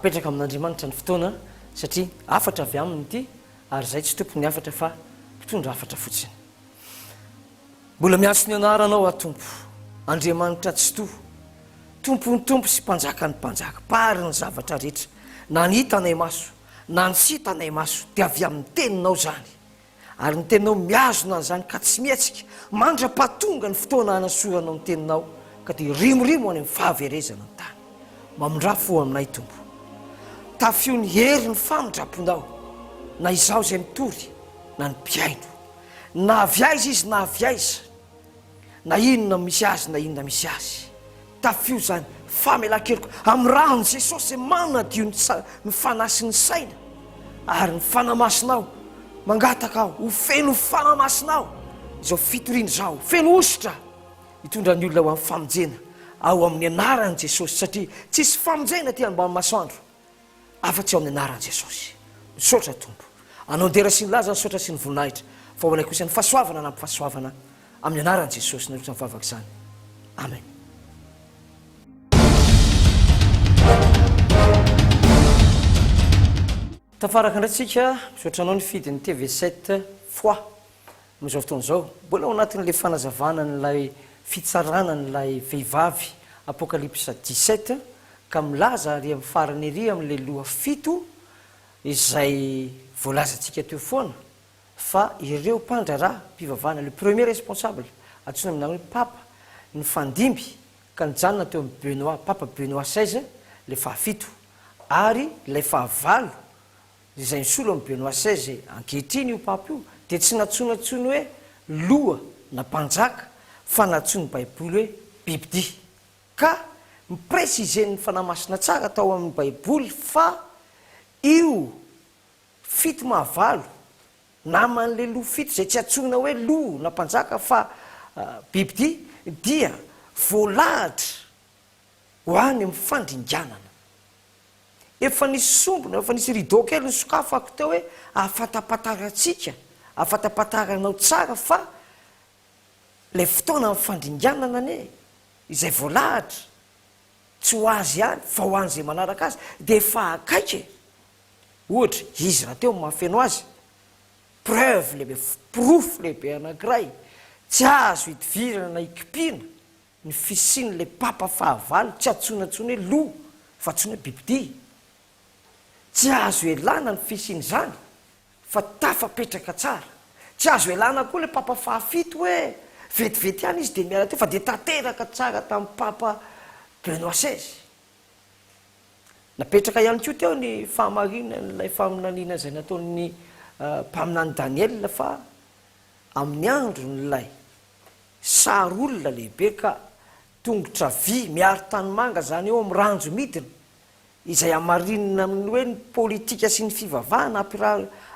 apetraka amin'andriamanitra ny fotoana satria afatra avy aminy ity ary zay tsy tompony afatra fa mpitondra afatra fotsiny. Mbola miaso ny anaranao atompo andriamanitra tsy to tompony tompo sy mpanjaka ny mpanjaka pary ny zavatra rehetra na ny hitanay maso na ny sy hitanay maso dia avy amin'ny teninao zany ary ny teninao miazona zany ka tsy mietsika mandra-pahatonga ny fotoana hanasoranao ny teninao ka dia rimorimo any amin'ny fahaverezana ny tany mamondrafo aminay tompo tafio ny hery ny famondraponao na izaho zay mitory na ny mpiaino na avy aiza izy na avy aiza na inona misy azy na inona misy azy tafio zany famelan-keloka amin'ny rahany Jesosy manadio ny fanasy ny saina ary ny fanamasinao mangataka aho ho feno fanamasinao izao fitoriana zao feno ositra hitondra ny olona ho amin'ny famonjena ao amin'ny anaran'i Jesosy satria tsisy famonjena ty ambany masoandro afa-tsy ao amin'ny anaran'i Jesosy. Misaotra tompo anao ndera sy ny laza ny saotra sy ny voninahitra fa ho anay kosa ny fahasoavana na ampahasoavana amin'ny anaran'i Jesosy na ohatrany vavaka izany. Amen. Tafaraka indratsika misaotra anao ny fidin'ny TV7 fois amin'izao fotoan'izao mbola ao anatin'ilay fanazavana n'ilay fitsarana n'ilay vehivavy apokalypsa 17 ka milaza ary amin'ny farany ery amin'ilay loha fito izay voalazantsika teo foana fa ireo mpandraraha mpivavahana le premier responsable antsoina amin'any hoe papa ny fandimby ka nijanona teo amin'ny Benoît papa Benoît 16 le fahafito ary ilay fahavalo izay nisolo amin'ny Benoît 16 ankehitriny io papa io dia tsy natsonatsony hoe loha na mpanjaka fa natsony baiboly hoe bibidia ka mipresizen'ny fanamasina tsara tao amin'ny baiboly fa io fito mahavalo naman'le loha fito zay tsy atsona hoe loha na mpanjaka fa bibidia dia voalahatra ho any amin'ny fandringanana efa nisy sombona efa nisy rideau kely ny sokafako teo hoe afatapataratsika afatapataranao tsara fa lay fotoana amin'ny fandringanana ane izay voalahatra tsy ho azy ihany fa ho an'izay manaraka azy dia efa akaika ohatra izy raha teo mahafeno azy preuve lehibe proof lehibe anankiray tsy azo hidivirana na hikipina ny fisian'le papa fahavalo tsy atsonatsony hoe loha fa atsony hoe bibidia tsy azo elana ny fisiany zany fa tafapetraka tsara tsy azo elana koa le papa fahafito hoe vetivety ihany izy dia miara teo fa dia tanteraka tsara tamin'ny papa Benoît 16 napetraka ihany koa teo ny fahamarina n'ilay faminaniana zay nataon'ny mpaminany Daniel fa amin'ny andro n'ilay sary olona lehibe ka tongotra vy miary tanymanga zany eo amin'ny ranjo midina izay amarinina amin'ny hoe ny politika sy ny fivavahana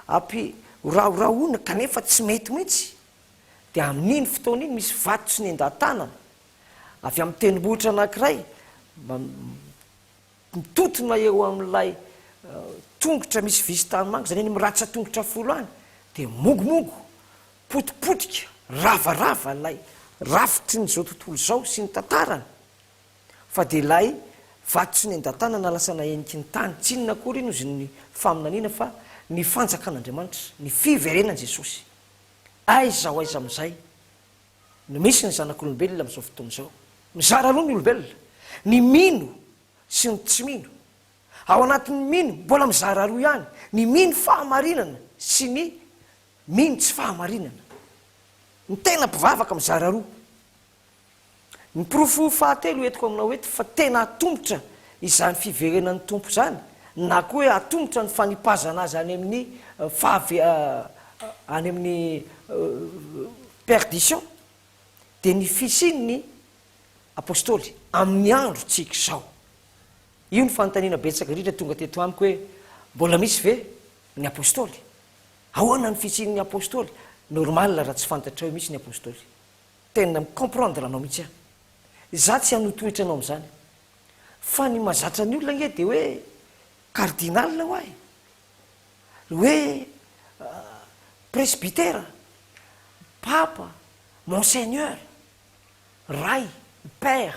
ampirahorahorahoana kanefa tsy mety mihitsy dia amin'iny fotoana iny misy vato sy ny endan-tanana avy amin'ny tendrombohitra anankiray mitotona eo amin'ilay tongotra misy visy tanymanga zany hoe miratsa tongotra folo any dia mogomogo potipotika ravarava lay rafitry nyzao tontolo zao sy ny tantarany fa dia lay vato sy ny endan-tanana lasana eniky ny tany tsy inona kory iny ozy ny faminaniana fa ny fanjakan'Andriamanitra ny fiverenan'i Jesosy aiza ho aiza amin'izay no misy ny zanak'olombelona amin'izao fotoana izao mizara roa ny olombelona ny mino sy ny tsy mino ao anatin'ny mino mbola mizara roa ihany ny mino fahamarinana sy ny mino tsy fahamarinana ny tena mpivavaka mizara roa ny profo fahatelo entiko aminao ety fa tena atombotra izany fiverenan'ny tompo zany na koa hoe atombotra ny fanipazana azy any amin'ny any amin'ny perdition dia ny fisinyny apôstôly amin'ny andro tsika zao io ny fanontaniana betsaka ritra tonga teto amiko hoe mbola misy ve ny apôstôly ahoana ny fisiny'ny apôstôly normal raha tsy fantatra hoe misy ny apôstôly tena micomprendre anao mihitsy a za tsy hanotohitra anao amin'izany fa ny mahazatra ny olona nge dia hoe cardinal ho ahy hoe presbytera papa monseigneur ray père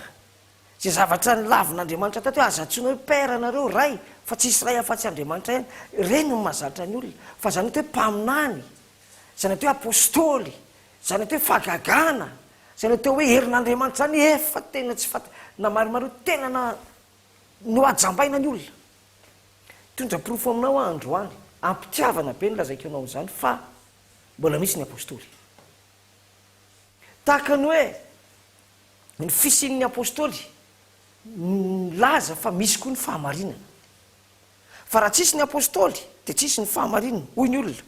zay zavatra ny lavin'Andriamanitra tato hoe azatsoina hoe père anareo ray fa tsisy ray afa-tsy andriamanitra ihany reny no mahazatra ny olona fa zany hoe mpaminany zany atao hoe apôstôly zany atao hoe fagagana zany atao hoe herin'andriamanitra zany efa tena tsy na maromaro tena no ajambaina ny olona tondra-pirofo aminao androany ampitiavana be ny lazaiko anao zany fa mbola misy ny apôstôly tahaka ny hoe ny fisin'ny apôstôly laza fa misy koa ny fahamarinana fa raha tsisy ny apôstôly dia tsisy ny fahamarinana hoy ny olona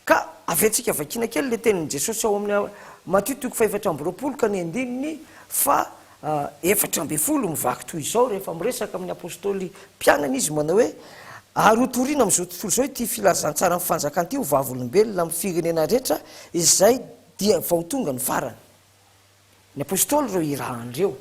ka avy antsika vakina kely le tenin'i jesosy ao amin'ny Matthieu 4:20 ka ny andininy fa 4:10 mivaky toy izao rehefa miresaka amin'ny apôstôly mpianana izy manao hoe ary hotoriana amin'izao tontolo izao ity filazantsara amin'ny fanjakana ity ho vavolombelona amin'ny firenena rehetra izay dia vao tonga ny farany ny apôstôly reo irahan'ireo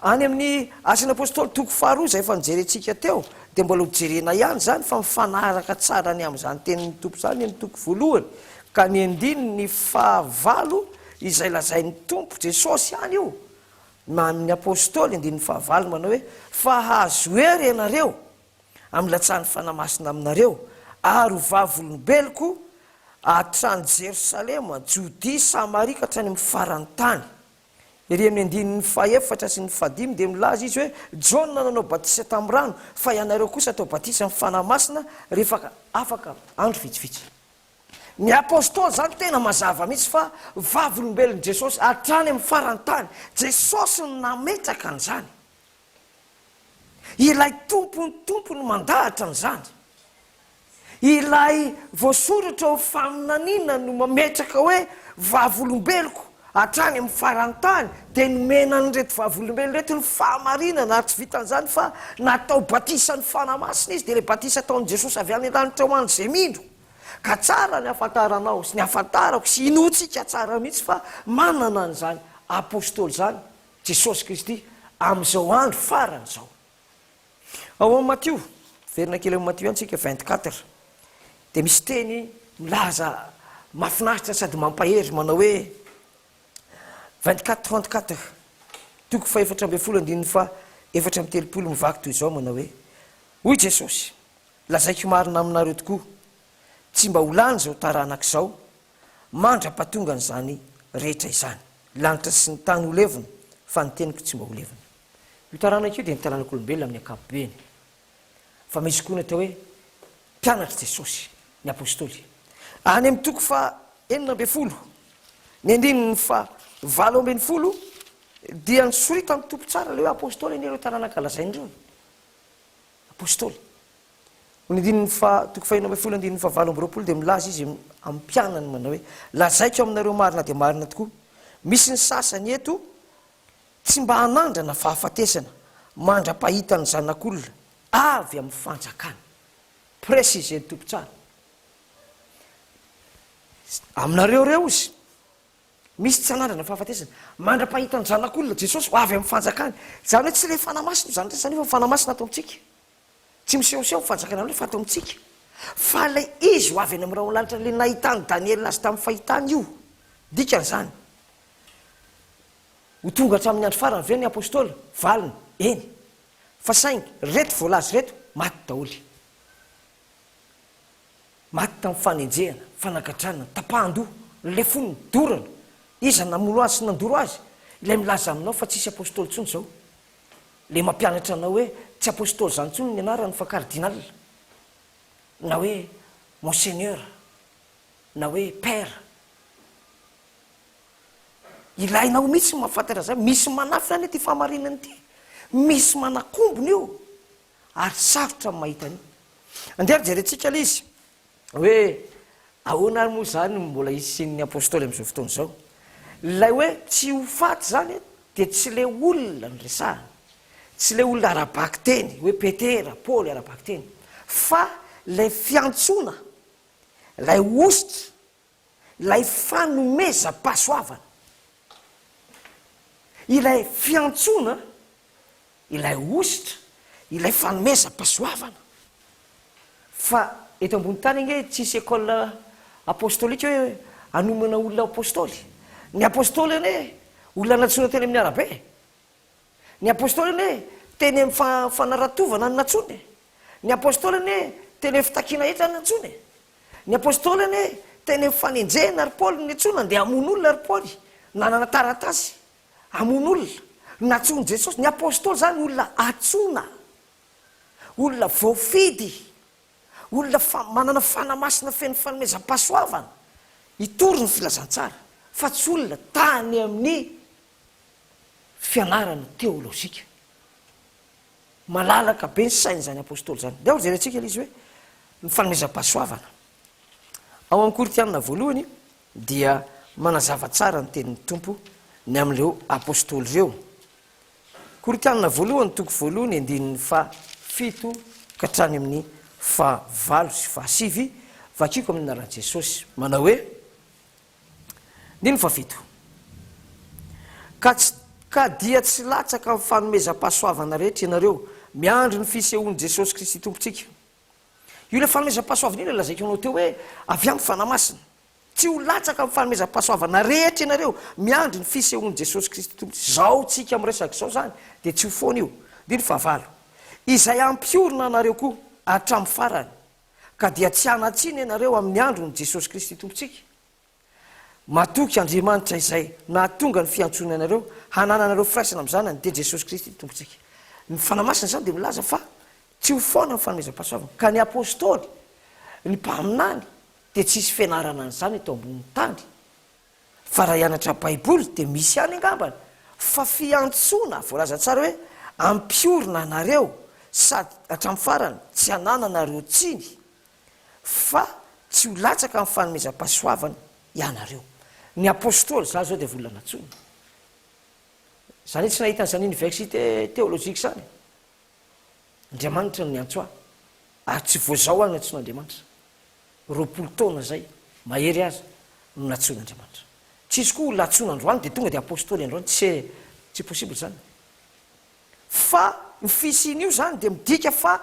any amin'ny asan'ny apôstôly toko faharoa zay efa nijerentsika teo dia mbola hojerena ihany zany fa mifanaraka tsara ny amin'izany tenin'ny tompo zany ny toko voalohany ka ny andininy fahavalo izay lazain'ny tompo jesosy ihany io amin'ny apôstôly andininy fahavalo manao hoe fa hazo hery ianareo amin'ny latsan'ny fanamasina aminareo ary ho vavolombeloko hatrany Jerosalema Jodia Samaria ka hatrany amin'ny farany tany ery amin'ny andininy fahaefatra sy ny fahadimy dia milaza izy hoe Jaona nanao batisa tamin'ny rano fa ianareo kosa atao batisa amin'ny fanamasina rehefa afaka andro vitsivitsy ny apôstôly zany tena mazava mihitsy fa vavolombelon'i Jesosy hatrany amin'ny farany tany Jesosy no nametraka an'izany ilay tompony mandahatra an'izany ilay voasoratra ho faminaniana no mametraka hoe vavolombeloko hatrany amin'ny farany tany dia nomena nyreto vavolombelona reto ny fahamarinana ary tsy vitan'izany fa natao batisa ny fanamasina izy dia le batisa ataon'i Jesosy avy any lanitra ho any zay mindro ka tsara ny afantaranao sy ny afantarako sy inotsika tsara mihitsy fa manana an'izany apôstôly zany Jesosy Kristy amin'izao andro farany zao ao amin'ny Matthieu verina kely amin'ny Matthieu antsika 24 dia misy teny milaza mahafinaritra sady mampahery manao hoe 24:34 toko fa 4:10 fa 4:30 mivaky toy izao manao hoe hoy Jesosy lazaiko marina aminareo tokoa tsy mba ho lany zao taranak'izao mandra-pahatonga n'izany rehetra izany lanitra sy ny tany ho levona fa ny teniko tsy mba ho levona io taranako io dia ny taranak'olombelona amin'ny ankapobeny fa misy koa ny atao hoe mpianatra Jesosy ny apôstôly any amin'ny toko fa 4 ny andininy fa 7 dia nisorita amin'ny tompo tsara le hoe apôstôly ny ireo taranaka lazain'ireo apôstôly ny andininy fa toko fa 4 andininy fa 7 dia milaza izy amin'ny mpianany manao hoe lazaiko aminareo marina dia marina tokoa misy ny sasany eto tsy mba hanandrana fahafatesana mandra-pahita ny zanak'olona avy amin'ny fanjakana presizeny tompo tsara aminareo reo izy misy tsy hanandrana fahafatesana mandra-pahita ny zanak'olona Jesosy ho avy amin'ny fanjakana zany hoe tsy le fanamasina zany resany efa fanamasina atao amintsika tsy misehoseho fanjakana amin'le fa atao amintsika fa le izy ho avy any amin'ny raha olanitra le nahitany Daniel azy tamin'ny fahitany io dikan'izany ho tonga hatramin'ny andro farany ve ny apôstôly valina eny fa saingy reto voalazy reto maty daholy maty tamin'ny fanenjehana fanagadrana tapahan-doha le fonony dorana iza namono azy sy nandoro azy ilay milaza aminao fa tsisy apôstôly tsony zao le mampianatra anao hoe tsy apôstôly zany tsony ny anarany fa cardinal na hoe monseigneur na hoe père ilainao mihitsy mahafantatra zay misy manafy any ty fahamarinany ity misy manakombony io ary sarotra mahita an'io andeha jerentsika le izy hoe ahoana ary moa zany mbola isin'ny apôstôly amin'izao fotoana izao lay hoe tsy ho faty zany dia tsy le olona ny resahana tsy le olona arabaky teny hoe Petera Paoly arabaky teny fa lay fiantsona lay ositra lay fanomeza-pahasoavana ilay fiantsona ilay ositra ilay fanomeza-pahasoavana fa eto ambony tany inge tsisy école apôstôlika hoe anomana olona apôstôly ny apôstôly ane olona natsona teny amin'ny arabe ny apôstôly ane teny amin'ny fanaratovana ny natsony ny apôstôly ane teny fitakina etra ny antsony ny apôstôly ane teny fanenjehana ry paoly ny antsona de amon'olona ry paoly nanana taratasy amon'olona natsony jesosy ny apôstôly zany olona atsona olona voafidy olona manana fanamasina feny fanomezam-pahasoavana itory ny filazantsara fa tsy olona tany amin'ny fianarana teolôzika malalaka be ny sainy zany apôstôly zany de ao jerentsika izy hoe ny fanomezam-pahasoavana ao amin'ny Koritianina voalohany dia manazava tsara ny tenin'ny tompo ny amin'ireo apôstôly ireo Koritianina voalohany toko voalohany andinin'ny fahafito ka hatrany amin'ny fahavalo sy fahasivy vakiko amin'ny anaran'i Jesosy manao hoe andininy fahafito ka dia tsy latsaka amin'ny fanomezam-pahasoavana rehetra ianareo miandry ny fisehoan'i Jesosy Kristy tompontsika io le fanomezam-pahasoavana iny lazaiko anao teo hoe avy amin'ny fanamasina tsy ho latsaka amin'ny fanomezam-pahasoavana rehetra ianareo miandry ny fisehoan'i Jesosy Kristy tompontsika zao tsika miresaka zao zany de tsy ho foana io andininy fahavalo izay ampiorina anareo koa hatramin'ny farany ka dia tsy anatsiny ianareo amin'ny andron'i Jesosy Kristy tompontsika matoky Andriamanitra izay nahatonga ny fiantsona anareo hanananareo firaisana amin'izany de Jesosy Kristy tompontsika ny fanamasina zany de milaza fa tsy ho foana ny fanomezam-pahasoavana ka ny apôstôly ny mpaminany de tsisy fianarana an'izany eto ambonin'ny tany fa raha hianatra baiboly de misy ihany angambany fa fiantsona voalaza tsara hoe ampiorina anareo sady hatramin'ny farany tsy hanananareo tsiny fa tsy ho latsaka amin'ny fanomezam-pahasoavana ianareo ny apôstôly za zao de volana tsony zany tsy nahita n'izany université théologique zany Andriamanitra no niantso ary tsy voazao any natson'Andriamanitra roapolo taona zay mahery azy no natson'Andriamanitra tsisy koa olona atsona androany de tonga de apôstôly androany tsy possible zany fa ny fisin'io zany de midika fa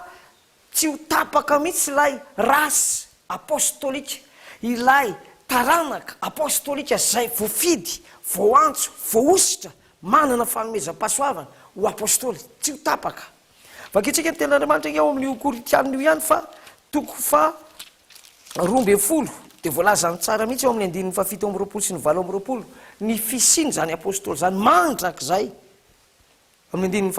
tsy ho tapaka mihitsy ilay rasy apôstôlika ilay taranaka apôstôlika zay voafidy voantso voaositra manana fanomezam-pahasoavana ho apôstôly tsy ho tapaka vakitsika ny ten'Andriamanitra iny ao amin'io Koritianina io ihany fa toko fa 12 de voalazany tsara mihitsy eo amin'ny andinin'ny fahafito amby roapolo sy ny valo amby roapolo ny fisiny zany apôstôly zany mandrak'zay amin'ny andinin'ny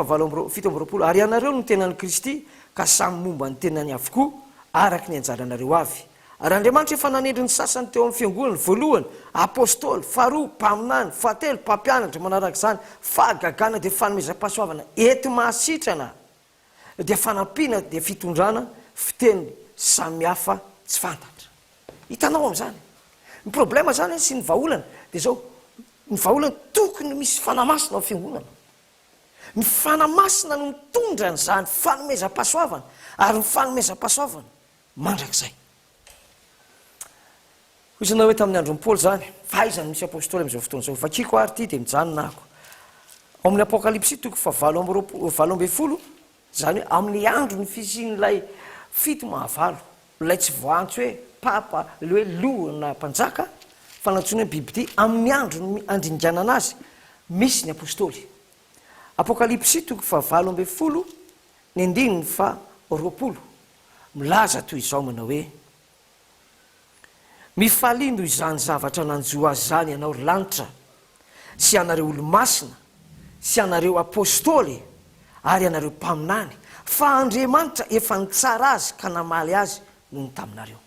fito amby roapolo ary ianareo no tenan'ny Kristy ka samy momba ny tenany avokoa araky ny anjaranareo avy ary Andriamanitra efa nanendry ny sasany teo amin'ny fiangonana voalohany apôstôly faharoa mpaminany fahatelo mpampianatra manarak'izany fahagagana de fanomezam-pahasoavana ety mahasitrana de fanampiana de fitondrana fiteny samihafa tsy fantatra hitanao am'izany ny problema zany sy ny vahaolana de zao ny vahaolana tokony misy fanamasina amin'ny fiangonana ny fanamasina no mitondra n'izany fanomezam-pahasoavana ary ny fanomezam-pahasoavana mandrak'izay izanao hoe tamin'ny andron'ny Paoly zany fahaizany misy apôstôly am'izao fotoana zao vakiko ary ty de mijanonako ao amin'ny apokalipsy toko fa valo amby folo zany hoe amin'ny andro ny fisin'ilay fito mahavalo lay tsy voantso hoe papa le hoe lohana mpanjaka fanantsony hoe bibidy amin'ny andro ny andringanana azy misy ny apôstôly apokalipsy toko fa valo amby folo ny andininy fa roapolo milaza toy izao manao hoe mifalindo izany zavatra nanjo azy zany ianao lanitra sy anareo olo-masina sy anareo apôstôly ary anareo mpaminany fa Andriamanitra efa nitsara azy ka namaly azy noho ny taminareo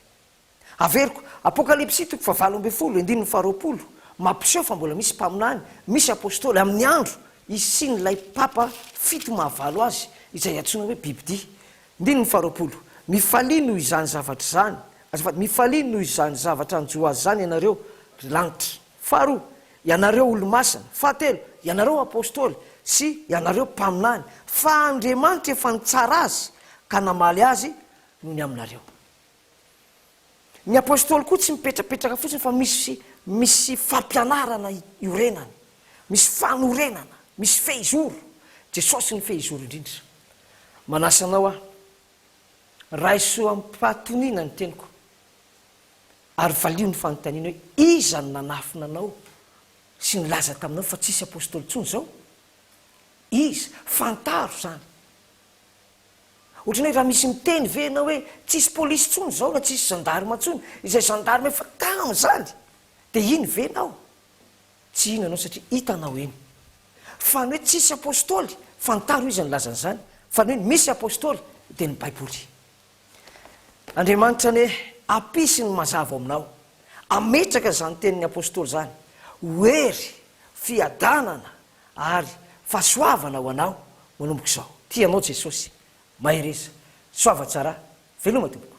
averiko apokalipsy toko fa valo amby folo andininy fa roapolo mampiseho fa mbola misy mpaminany misy apôstôly amin'ny andro isin'ilay papa fito mahavalo azy izay atsona hoe bibidy andininy fa roapolo mifalino izany zavatra zany mifalino izany zavatra anjo azy zany ianareo lanitra faharoa ianareo olo-masina fahatelo ianareo apôstôly sy ianareo mpaminany fa Andriamanitra efa nitsara azy ka namaly azy noho ny aminareo ny apôstôly koa tsy mipetrapetraka fotsiny fa misy fampianarana iorenany misy fanorenana misy fehizoro Jesosy ny fehizoro indrindra manasanao raha isoa ampatonina ny teniko ary valio ny fanontaniana hoe iza ny nanafinanao sy nylaza taminao fa tsisy apôstôly tsony zao izy fantaro zany ohatrany hoe raha misy miteny vena hoe tsisy polisy tsony zao na tsisy gendarme tsony izay gendarme efa kamo zany de iny venao tsy inanao satria hitanao eny fa ny hoe tsisy apôstôly fantaro izy nylazan'zany fa ny hoe misy apôstôly de ny baiboly andriamanitra ny hoe apisy ny mazava aminao ametraka zany tenin'ny apôstôly zany hoery fiadanana ary fahasoavana ho anao manomboka izao tianao jesosy mahireza soava tsara veloma tompoko